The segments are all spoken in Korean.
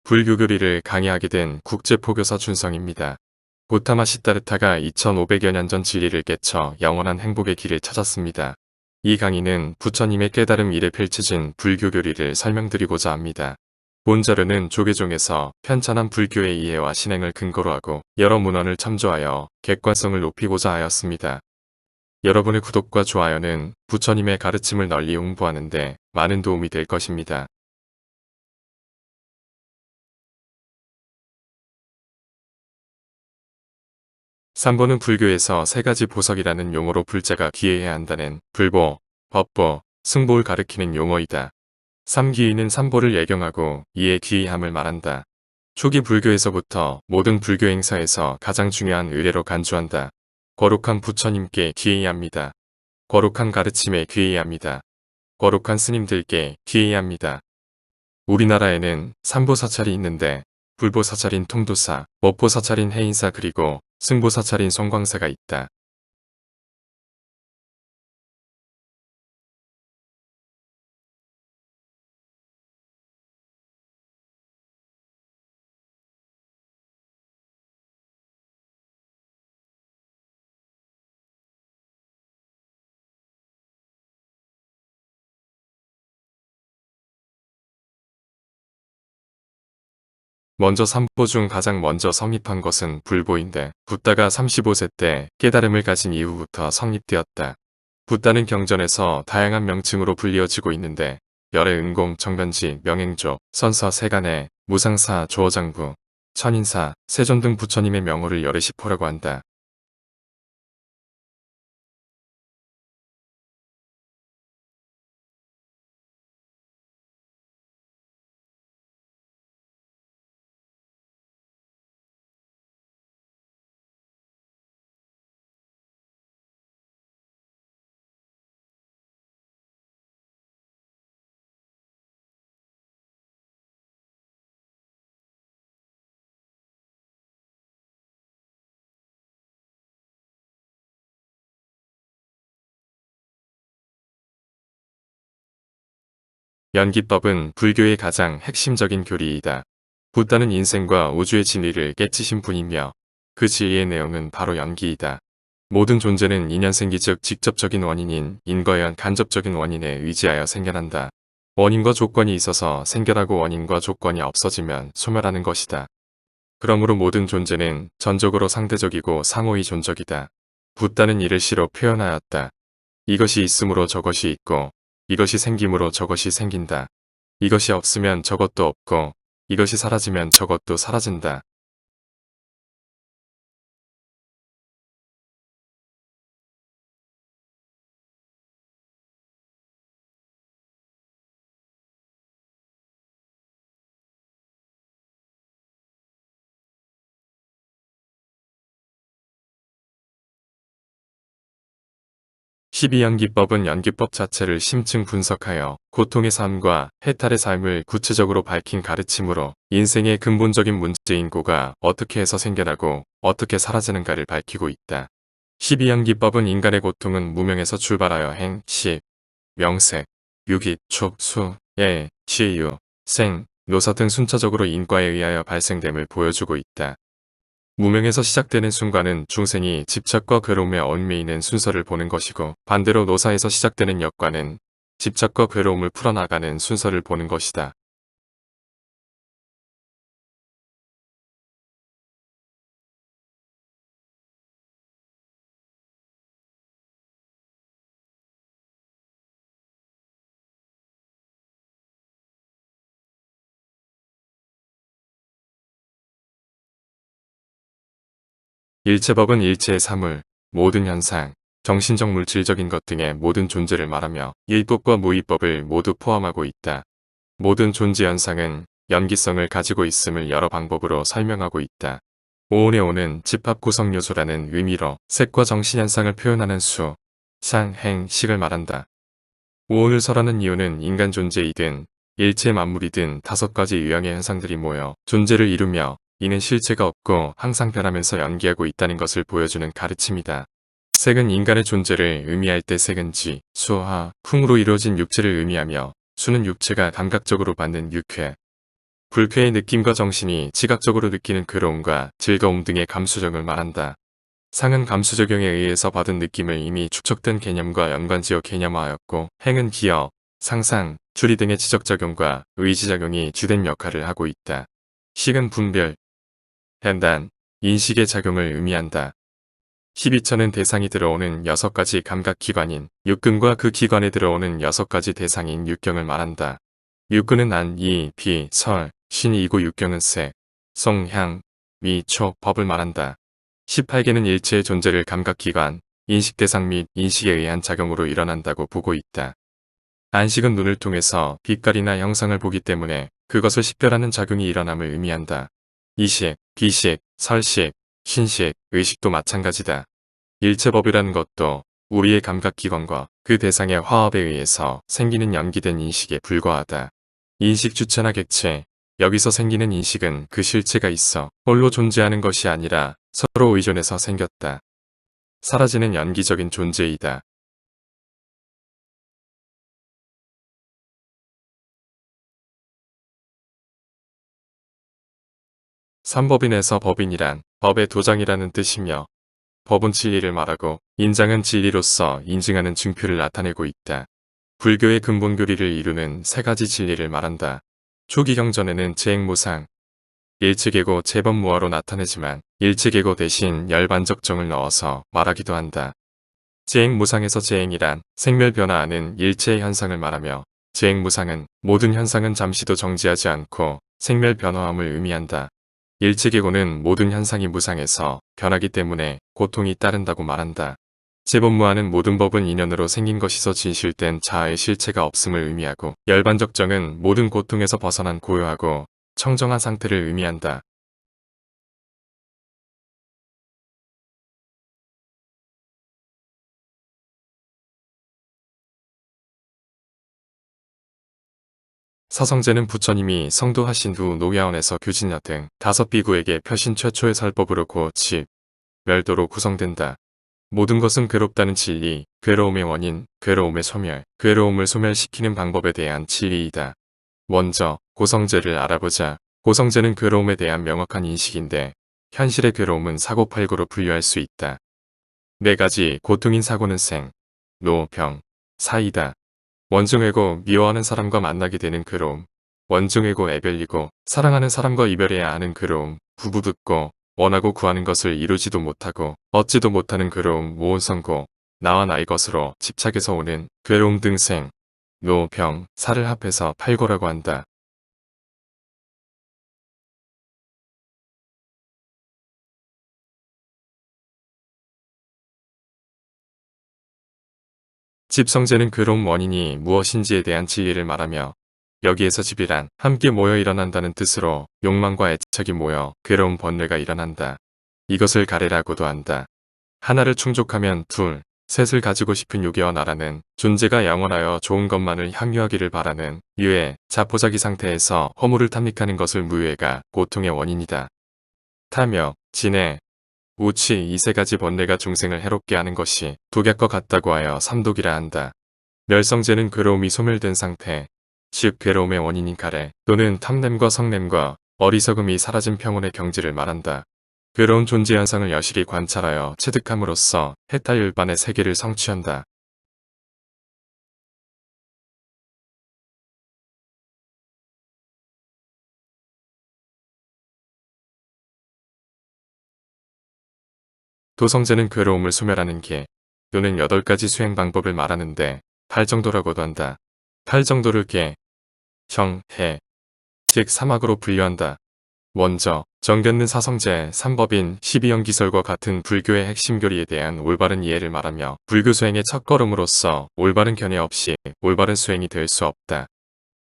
불교 교리를 강의하게 된 국제포교사 준성입니다. 고타마 시다르타가 2500여 년 전 진리를 깨쳐 영원한 행복의 길을 찾았습니다. 이 강의는 부처님의 깨달음 이래 펼쳐진 불교 교리를 설명드리고자 합니다. 본 자료는 조계종에서 편찬한 불교의 이해와 신행을 근거로 하고 여러 문헌을 참조하여 객관성을 높이고자 하였습니다. 여러분의 구독과 좋아요는 부처님의 가르침을 널리 홍보하는 데 많은 도움이 될 것입니다. 3보는 불교에서 세 가지 보석이라는 용어로 불자가 귀해야 한다는 불보, 법보, 승보를 가리키는 용어이다. 삼귀의는 삼보를 예경하고 이에 귀의함을 말한다. 초기 불교에서부터 모든 불교 행사에서 가장 중요한 의례로 간주한다. 거룩한 부처님께 귀의합니다. 거룩한 가르침에 귀의합니다. 거룩한 스님들께 귀의합니다. 우리나라에는 삼보사찰이 있는데 불보사찰인 통도사, 법보사찰인 해인사 그리고 승보사찰인 송광사가 있다. 먼저 삼보 중 가장 먼저 성립한 것은 불보인데 붓다가 35세 때 깨달음을 가진 이후부터 성립되었다. 붓다는 경전에서 다양한 명칭으로 불리어지고 있는데 열애 은공 정변지 명행조 선서 세간에 무상사 조어장부 천인사 세존 등 부처님의 명호를 열애시포라고 한다. 연기법은 불교의 가장 핵심적인 교리이다. 붓다는 인생과 우주의 진리를 깨치신 분이며 그 진리의 내용은 바로 연기이다. 모든 존재는 인연생기 즉 직접적인 원인인 인과에 의한 간접적인 원인에 의지하여 생겨난다. 원인과 조건이 있어서 생겨나고 원인과 조건이 없어지면 소멸하는 것이다. 그러므로 모든 존재는 전적으로 상대적이고 상호의 존적이다. 붓다는 이를 시로 표현하였다. 이것이 있으므로 저것이 있고 이것이 생김으로 저것이 생긴다. 이것이 없으면 저것도 없고 이것이 사라지면 저것도 사라진다. 십이연기법은 연기법 자체를 심층 분석하여 고통의 삶과 해탈의 삶을 구체적으로 밝힌 가르침으로 인생의 근본적인 문제인 고가 어떻게 해서 생겨나고 어떻게 사라지는가를 밝히고 있다. 십이연기법은 인간의 고통은 무명에서 출발하여 행, 식, 명색, 유기, 촉, 수, 예, 치유, 생, 노사 등 순차적으로 인과에 의하여 발생됨을 보여주고 있다. 무명에서 시작되는 순간은 중생이 집착과 괴로움에 얽매이는 순서를 보는 것이고 반대로 노사에서 시작되는 역과는 집착과 괴로움을 풀어나가는 순서를 보는 것이다. 일체법은 일체의 사물, 모든 현상, 정신적 물질적인 것 등의 모든 존재를 말하며 일법과 무의법을 모두 포함하고 있다. 모든 존재 현상은 연기성을 가지고 있음을 여러 방법으로 설명하고 있다. 오온의 오는 집합 구성 요소라는 의미로 색과 정신 현상을 표현하는 수, 상, 행, 식을 말한다. 오온을 설하는 이유는 인간 존재이든 일체 만물이든 다섯 가지 유형의 현상들이 모여 존재를 이루며 이는 실체가 없고 항상 변하면서 연기하고 있다는 것을 보여주는 가르침이다. 색은 인간의 존재를 의미할 때 색은 지, 수, 하, 풍으로 이루어진 육체를 의미하며 수는 육체가 감각적으로 받는 육회, 불쾌의 느낌과 정신이 지각적으로 느끼는 괴로움과 즐거움 등의 감수적을 말한다. 상은 감수적용에 의해서 받은 느낌을 이미 축적된 개념과 연관지어 개념화하였고, 행은 기억, 상상, 추리 등의 지적작용과 의지작용이 주된 역할을 하고 있다. 식은 분별, 판단, 인식의 작용을 의미한다. 12처는 대상이 들어오는 6가지 감각기관인 육근과 그 기관에 들어오는 6가지 대상인 육경을 말한다. 육근은 안, 이, 비, 설, 신이고 육경은 색, 송, 향, 미, 초, 법을 말한다. 18개는 일체의 존재를 감각기관, 인식대상 및 인식에 의한 작용으로 일어난다고 보고 있다. 안식은 눈을 통해서 빛깔이나 형상을 보기 때문에 그것을 식별하는 작용이 일어남을 의미한다. 이식, 비식, 설식, 신식, 의식도 마찬가지다. 일체법이라는 것도 우리의 감각기관과 그 대상의 화합에 의해서 생기는 연기된 인식에 불과하다. 인식 주체나 객체, 여기서 생기는 인식은 그 실체가 있어 홀로 존재하는 것이 아니라 서로 의존해서 생겼다. 사라지는 연기적인 존재이다. 삼법인에서 법인이란 법의 도장이라는 뜻이며 법은 진리를 말하고 인장은 진리로서 인증하는 증표를 나타내고 있다. 불교의 근본 교리를 이루는 3가지 진리를 말한다. 초기 경전에는 재행무상, 일체계고 재범무화로 나타내지만 일체계고 대신 열반적정을 넣어서 말하기도 한다. 재행무상에서 재행이란 생멸변화하는 일체의 현상을 말하며 재행무상은 모든 현상은 잠시도 정지하지 않고 생멸변화함을 의미한다. 일체계고는 모든 현상이 무상해서 변하기 때문에 고통이 따른다고 말한다. 재범무하는 모든 법은 인연으로 생긴 것이서 진실된 자아의 실체가 없음을 의미하고 열반적정은 모든 고통에서 벗어난 고요하고 청정한 상태를 의미한다. 사성제는 부처님이 성도하신 후 노야원에서 교진여 등 5비구에게 펴신 최초의 설법으로 고집, 멸도로 구성된다. 모든 것은 괴롭다는 진리, 괴로움의 원인, 괴로움의 소멸, 괴로움을 소멸시키는 방법에 대한 진리이다. 먼저 고성제를 알아보자. 고성제는 괴로움에 대한 명확한 인식인데 현실의 괴로움은 사고팔고로 분류할 수 있다. 4가지 고통인 사고는 생, 노, 병, 사이다. 원증외고 미워하는 사람과 만나게 되는 괴로움. 원증외고 애별이고 사랑하는 사람과 이별해야 하는 괴로움. 부부 듣고 원하고 구하는 것을 이루지도 못하고 얻지도 못하는 괴로움. 모혼성고 나와 나의 것으로 집착해서 오는 괴로움 등 생, 노, 병, 사를 합해서 팔고라고 한다. 집성제는 괴로움 원인이 무엇인지에 대한 진리를 말하며 여기에서 집이란 함께 모여 일어난다는 뜻으로 욕망과 애착이 모여 괴로운 번뇌가 일어난다. 이것을 가래라고도 한다. 하나를 충족하면 둘, 셋을 가지고 싶은 요괴와 나라는 존재가 영원하여 좋은 것만을 향유하기를 바라는 유해, 자포자기 상태에서 허물을 탐닉하는 것을 무유해가 고통의 원인이다. 탐욕, 진해, 우치 이 3가지 번뇌가 중생을 해롭게 하는 것이 독약과 같다고 하여 삼독이라 한다. 멸성제는 괴로움이 소멸된 상태, 즉 괴로움의 원인인 가래 또는 탐냄과 성냄과 어리석음이 사라진 평온의 경지를 말한다. 괴로운 존재 현상을 여실히 관찰하여 체득함으로써 해탈율반의 세계를 성취한다. 도성제는 괴로움을 소멸하는 길 또는 8가지 수행 방법을 말하는데 팔정도라고도 한다. 팔정도를 계, 정, 해, 즉 사막으로 분류한다. 먼저 정견는 사성제 3법인 12연기설과 같은 불교의 핵심 교리에 대한 올바른 이해를 말하며 불교 수행의 첫걸음으로서 올바른 견해 없이 올바른 수행이 될 수 없다.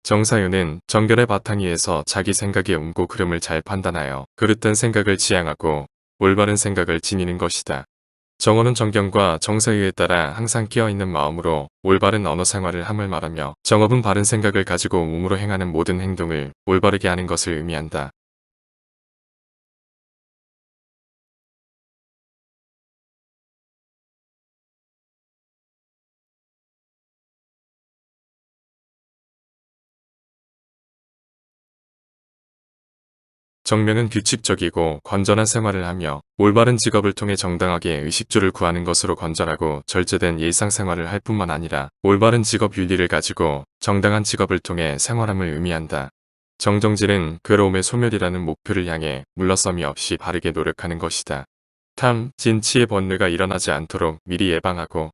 정사유는 정견의 바탕 위에서 자기 생각의 음고 흐름을 잘 판단하여 그릇된 생각을 지향하고 올바른 생각을 지니는 것이다. 정어는 정견과 정사유에 따라 항상 끼어있는 마음으로 올바른 언어 생활을 함을 말하며 정업은 바른 생각을 가지고 몸으로 행하는 모든 행동을 올바르게 하는 것을 의미한다. 정명은 규칙적이고 건전한 생활을 하며 올바른 직업을 통해 정당하게 의식주를 구하는 것으로 건전하고 절제된 일상생활을 할 뿐만 아니라 올바른 직업 윤리를 가지고 정당한 직업을 통해 생활함을 의미한다. 정정질은 괴로움의 소멸이라는 목표를 향해 물러섬이 없이 바르게 노력하는 것이다. 탐, 진치의 번뇌가 일어나지 않도록 미리 예방하고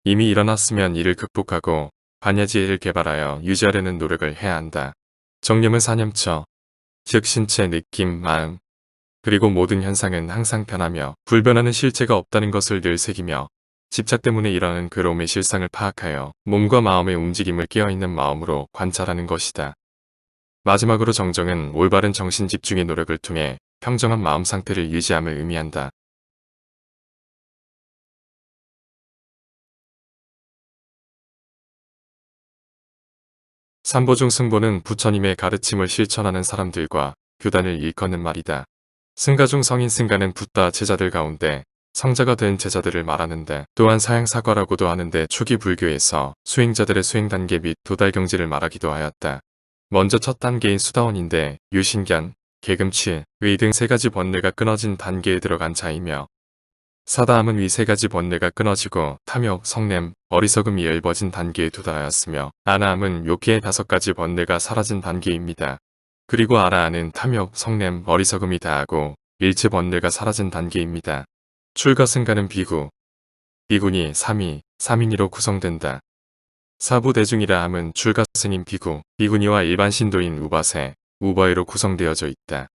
이미 일어났으면 이를 극복하고 반야지혜를 개발하여 유지하려는 노력을 해야 한다. 정념은 사념처, 즉 신체, 느낌, 마음, 그리고 모든 현상은 항상 변하며 불변하는 실체가 없다는 것을 늘 새기며 집착 때문에 일어나는 괴로움의 실상을 파악하여 몸과 마음의 움직임을 깨어있는 마음으로 관찰하는 것이다. 마지막으로 정정은 올바른 정신 집중의 노력을 통해 평정한 마음 상태를 유지함을 의미한다. 삼보중 승보는 부처님의 가르침을 실천하는 사람들과 교단을 일컫는 말이다. 승가 중 성인 승가는 붓다 제자들 가운데 성자가 된 제자들을 말하는데 또한 사양사과라고도 하는데 초기 불교에서 수행자들의 수행 단계 및 도달 경지를 말하기도 하였다. 먼저 첫 단계인 수다원인데 유신견, 계금치, 의 등 세 가지 번뇌가 끊어진 단계에 들어간 자이며 사다함은 위 세 가지 번뇌가 끊어지고 탐욕, 성냄, 어리석음이 엷어진 단계에 도달하였으며 아나함은 욕기의 5가지 번뇌가 사라진 단계입니다. 그리고 아라한은 탐욕, 성냄, 어리석음이 다하고 일체 번뇌가 사라진 단계입니다. 출가 승가는 비구, 비구니 3위, 3인이로 구성된다. 사부대중이라 함은 출가 스님 비구, 비구니와 일반 신도인 우바세, 우바이로 구성되어져 있다.